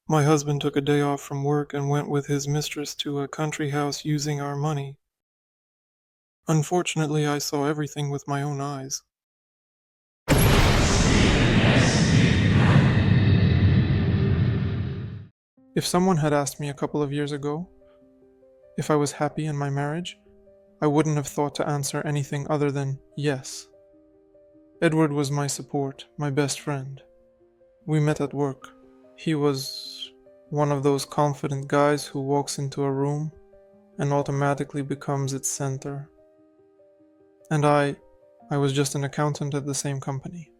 My husband took a day off from work and went with his mistress to a country house using our money. Unfortunately, I saw everything with my own eyes. If someone had asked me a couple of years ago if I was happy in my marriage, I wouldn't have thought to answer anything other than yes. Edward was my support, my best friend. We met at work. He was one of those confident guys who walks into a room and automatically becomes its center. And I was just an accountant at the same company.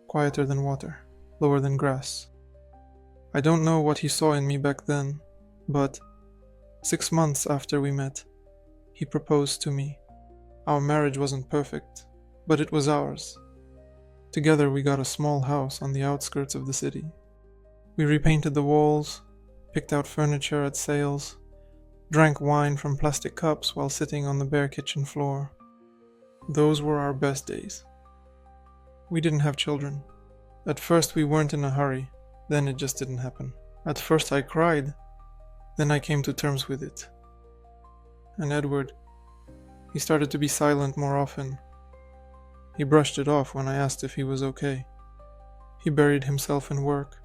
Quieter than water, lower than grass. I don't know what he saw in me back then, but 6 months after we met, he proposed to me. Our marriage wasn't perfect, but it was ours. Together we got a small house on the outskirts of the city. We repainted the walls, picked out furniture at sales, drank wine from plastic cups while sitting on the bare kitchen floor. Those were our best days. We didn't have children. At first we weren't in a hurry, then it just didn't happen. At first I cried, then I came to terms with it. And Edward, he started to be silent more often. He brushed it off when I asked if he was okay. He buried himself in work,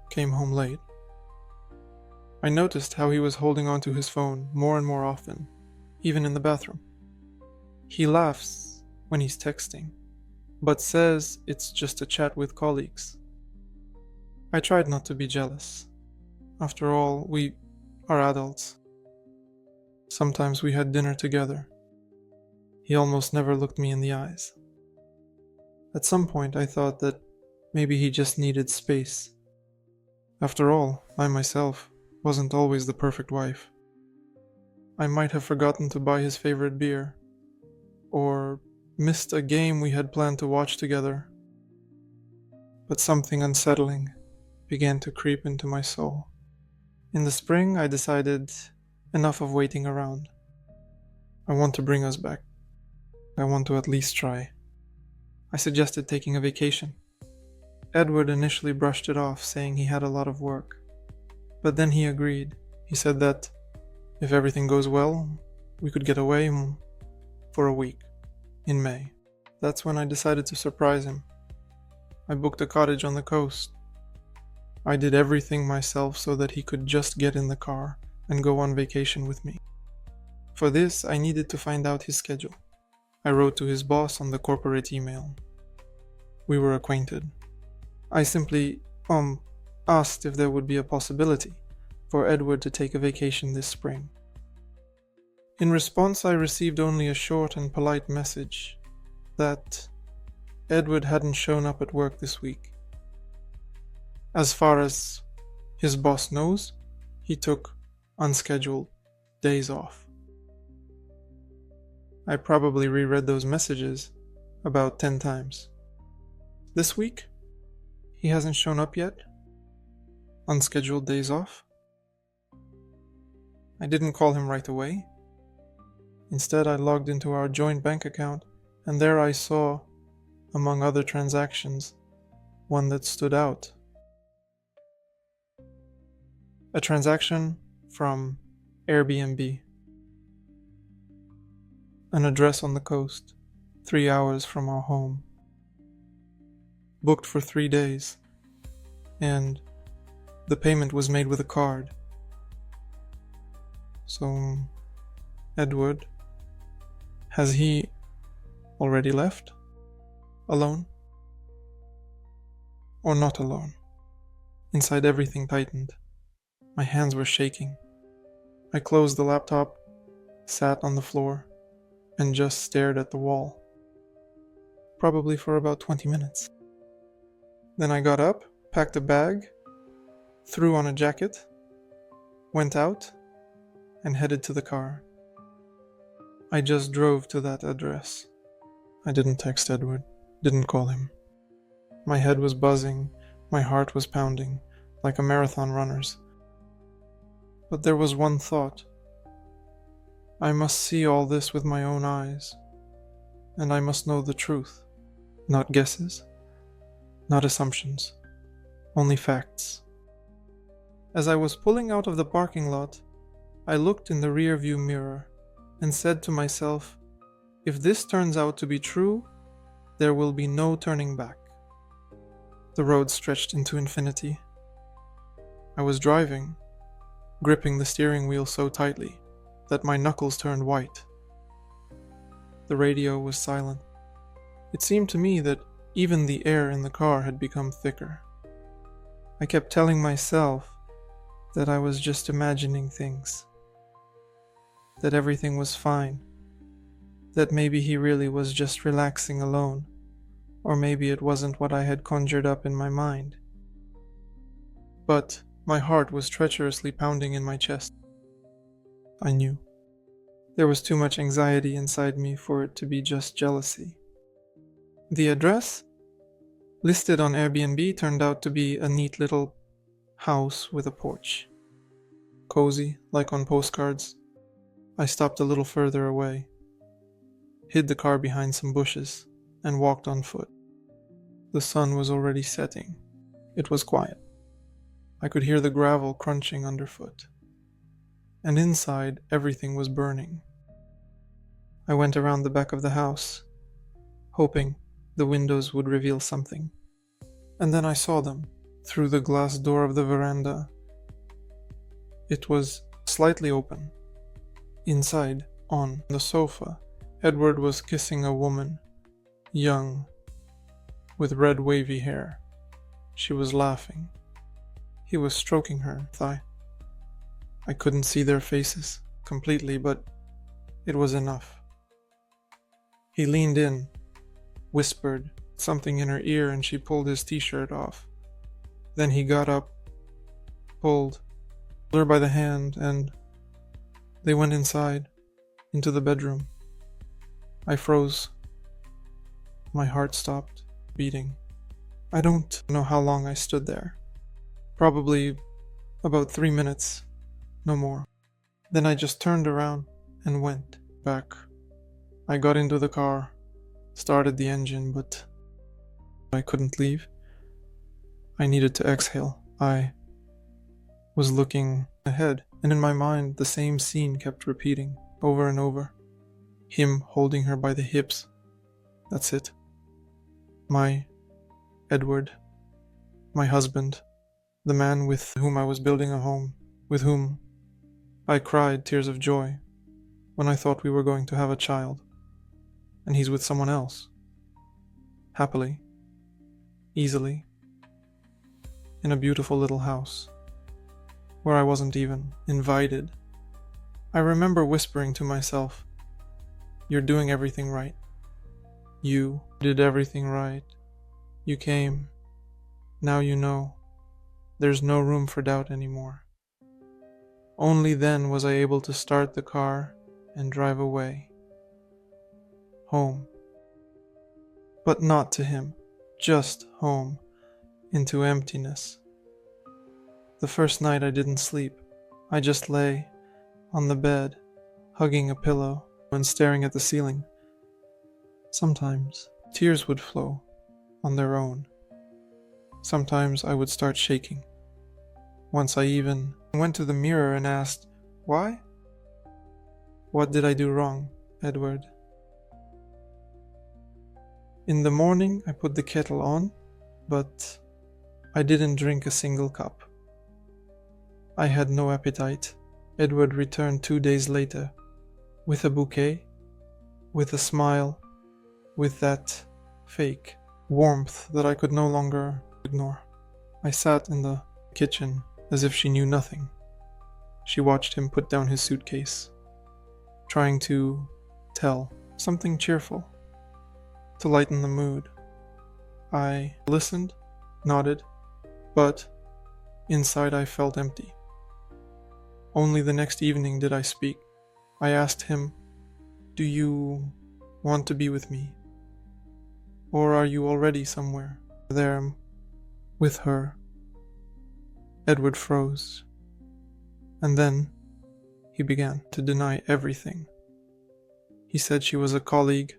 came home late. I noticed how he was holding onto his phone more and more often, even in the bathroom. He laughs when he's texting, but says it's just a chat with colleagues. I tried not to be jealous. After all, we are adults. Sometimes we had dinner together. He almost never looked me in the eyes. At some point I thought that maybe he just needed space. After all, I myself wasn't always the perfect wife. I might have forgotten to buy his favorite beer, or missed a game we had planned to watch together. But something unsettling began to creep into my soul. In the spring, I decided enough of waiting around. I want to bring us back. I want to at least try. I suggested taking a vacation. Edward initially brushed it off, saying he had a lot of work. But then he agreed. He said that if everything goes well, we could get away for a week in May. That's when I decided to surprise him. I booked a cottage on the coast. I did everything myself so that he could just get in the car and go on vacation with me. For this, I needed to find out his schedule. I wrote to his boss on the corporate email. We were acquainted. I simply, asked if there would be a possibility for Edward to take a vacation this spring. In response, I received only a short and polite message that Edward hadn't shown up at work this week. As far as his boss knows, he took unscheduled days off. I probably reread those messages about 10 times. This week, he hasn't shown up yet? Unscheduled days off? I didn't call him right away. Instead, I logged into our joint bank account, and there I saw, among other transactions, one that stood out. A transaction from Airbnb. An address on the coast, 3 hours from our home. Booked for 3 days, and the payment was made with a card. So, Edward, has he already left? Alone? Or not alone? Inside, everything tightened. My hands were shaking. I closed the laptop, sat on the floor, and just stared at the wall. Probably for about 20 minutes. Then I got up, packed a bag, threw on a jacket, went out, and headed to the car. I just drove to that address. I didn't text Edward, didn't call him. My head was buzzing, my heart was pounding, like a marathon runner's. But there was one thought. I must see all this with my own eyes, and I must know the truth. Not guesses, not assumptions, only facts. As I was pulling out of the parking lot, I looked in the rearview mirror and said to myself, if this turns out to be true, there will be no turning back. The road stretched into infinity. I was driving, gripping the steering wheel so tightly that my knuckles turned white. The radio was silent. It seemed to me that even the air in the car had become thicker. I kept telling myself that I was just imagining things, that everything was fine, that maybe he really was just relaxing alone, or maybe it wasn't what I had conjured up in my mind. But my heart was treacherously pounding in my chest. I knew. There was too much anxiety inside me for it to be just jealousy. The address, listed on Airbnb, turned out to be a neat little house with a porch. Cozy, like on postcards. I stopped a little further away, hid the car behind some bushes, and walked on foot. The sun was already setting. It was quiet. I could hear the gravel crunching underfoot. And inside, everything was burning. I went around the back of the house, hoping the windows would reveal something. And then I saw them, through the glass door of the veranda. It was slightly open. Inside, on the sofa, Edward was kissing a woman, young, with red wavy hair. She was laughing. He was stroking her thigh. I couldn't see their faces completely, but it was enough. He leaned in, whispered something in her ear, and she pulled his t-shirt off. Then he got up, pulled her by the hand, and they went inside, into the bedroom. I froze. My heart stopped beating. I don't know how long I stood there. Probably about 3 minutes, no more. Then I just turned around and went back. I got into the car, started the engine, but I couldn't leave. I needed to exhale. I was looking ahead, and in my mind the same scene kept repeating over and over. Him holding her by the hips. That's it. My Edward. My husband. The man with whom I was building a home. With whom I cried tears of joy when I thought we were going to have a child. And he's with someone else. Happily. Easily. In a beautiful little house. Where I wasn't even invited. I remember whispering to myself, "You're doing everything right. You did everything right. You came. Now you know. There's no room for doubt anymore." Only then was I able to start the car and drive away. Home. But not to him. Just home. Into emptiness. The first night I didn't sleep. I just lay on the bed, hugging a pillow and staring at the ceiling. Sometimes tears would flow on their own. Sometimes I would start shaking. Once I even went to the mirror and asked, "Why? What did I do wrong, Edward?" In the morning I put the kettle on, but I didn't drink a single cup. I had no appetite. Edward returned 2 days later, with a bouquet, with a smile, with that fake warmth that I could no longer ignore. I sat in the kitchen as if she knew nothing. She watched him put down his suitcase, trying to tell something cheerful, to lighten the mood. I listened, nodded, but inside I felt empty. Only the next evening did I speak. I asked him, "Do you want to be with me? Or are you already somewhere there with her?" Edward froze. And then he began to deny everything. He said she was a colleague,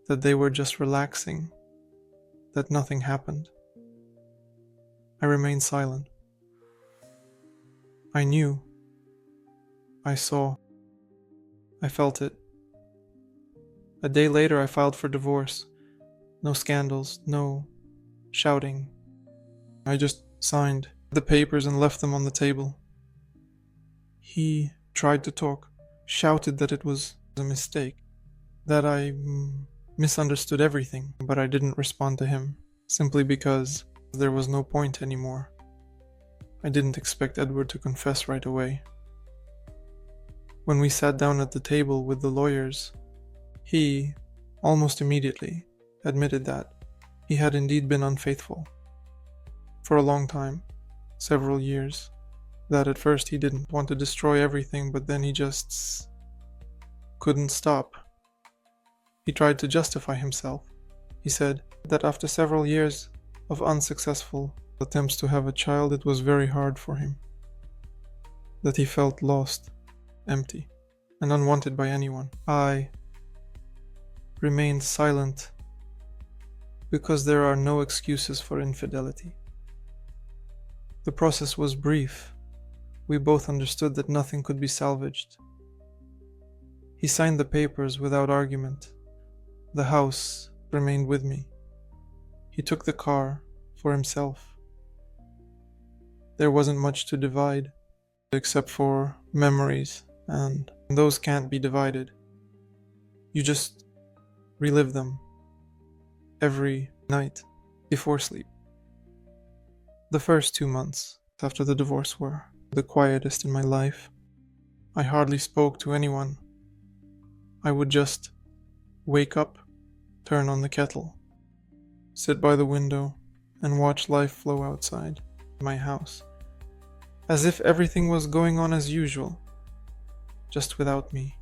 that they were just relaxing, that nothing happened. I remained silent. I knew. I saw. I felt it. A day later, I filed for divorce. No scandals, no shouting. I just signed the papers and left them on the table. He tried to talk, shouted that it was a mistake, that I misunderstood everything, but I didn't respond to him, simply because there was no point anymore. I didn't expect Edward to confess right away. When we sat down at the table with the lawyers, he, almost immediately, admitted that he had indeed been unfaithful. For a long time, several years, that at first he didn't want to destroy everything, but then he just couldn't stop. He tried to justify himself. He said that after several years of unsuccessful attempts to have a child, it was very hard for him. That he felt lost, empty, and unwanted by anyone. I remained silent because there are no excuses for infidelity. The process was brief. We both understood that nothing could be salvaged. He signed the papers without argument. The house remained with me. He took the car for himself. There wasn't much to divide, except for memories, and those can't be divided. You just relive them every night before sleep. The first 2 months after the divorce were the quietest in my life. I hardly spoke to anyone. I would just wake up, turn on the kettle, sit by the window, and watch life flow outside my house, as if everything was going on as usual, just without me.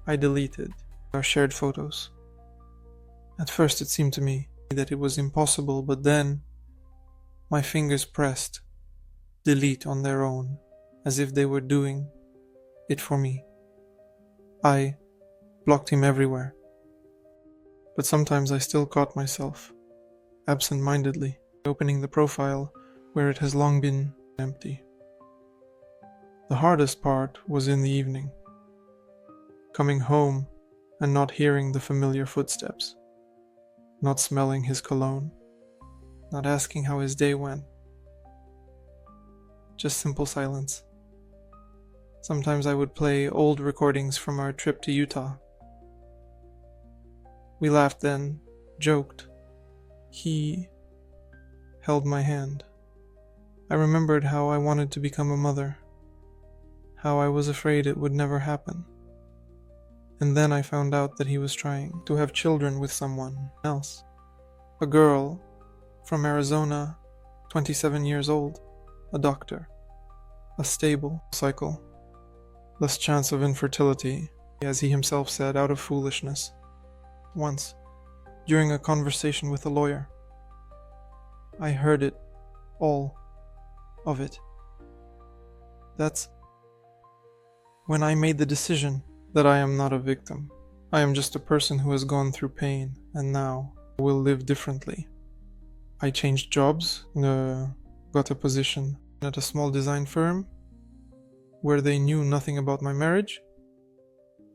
I deleted our shared photos. At first it seemed to me that it was impossible, but then my fingers pressed delete on their own, as if they were doing it for me. I blocked him everywhere. But sometimes I still caught myself, absent-mindedly, opening the profile where it has long been empty. The hardest part was in the evening, coming home and not hearing the familiar footsteps, not smelling his cologne, not asking how his day went. Just simple silence. Sometimes I would play old recordings from our trip to Utah. We laughed then, joked. He held my hand. I remembered how I wanted to become a mother, how I was afraid it would never happen. And then I found out that he was trying to have children with someone else. A girl from Arizona, 27 years old, a doctor, a stable cycle, less chance of infertility, as he himself said, out of foolishness. Once, during a conversation with a lawyer, I heard it, all of it. That's when I made the decision that I am not a victim. I am just a person who has gone through pain and now will live differently. I changed jobs, got a position at a small design firm where they knew nothing about my marriage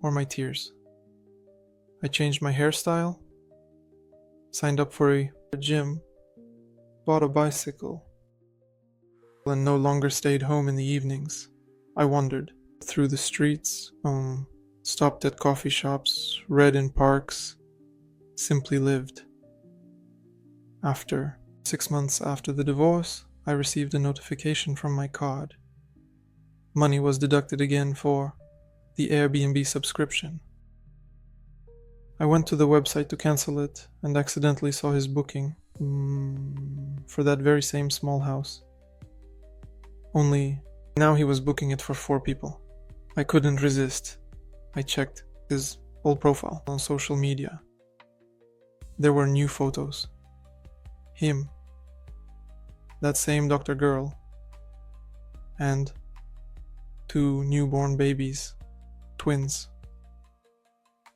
or my tears. I changed my hairstyle, signed up for a gym, bought a bicycle, and no longer stayed home in the evenings. I wandered through the streets, stopped at coffee shops, read in parks, simply lived. After 6 months after the divorce, I received a notification from my card. Money was deducted again for the Airbnb subscription. I went to the website to cancel it and accidentally saw his booking for that very same small house. Only now he was booking it for 4 people. I couldn't resist. I checked his old profile on social media. There were new photos. Him, that same doctor girl, and 2 newborn babies, twins.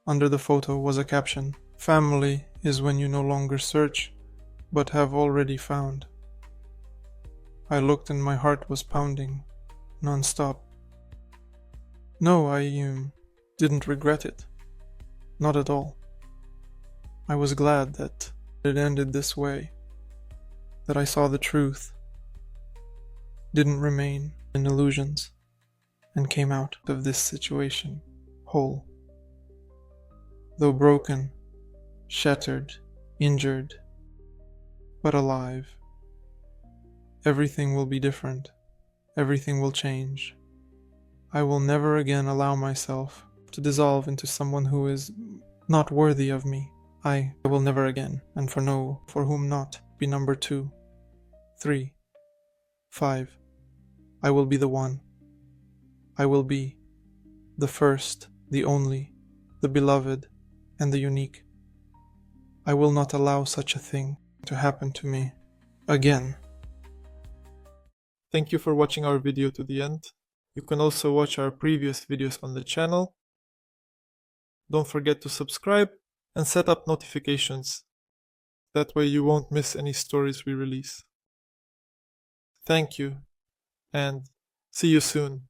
Under the photo was a caption, "Family is when you no longer search, but have already found." I looked and my heart was pounding, non-stop. No, I didn't regret it. Not at all. I was glad that it ended this way, that I saw the truth, didn't remain in illusions, and came out of this situation whole. Though broken, shattered, injured, but alive. Everything will be different. Everything will change. I will never again allow myself to dissolve into someone who is not worthy of me. I will never again, and for whom not, be number 2, 3, 5. I will be the one. I will be the first, the only, the beloved, and the unique. I will not allow such a thing to happen to me again. Thank you for watching our video to the end. You can also watch our previous videos on the channel. Don't forget to subscribe and set up notifications. That way you won't miss any stories we release. Thank you, and see you soon.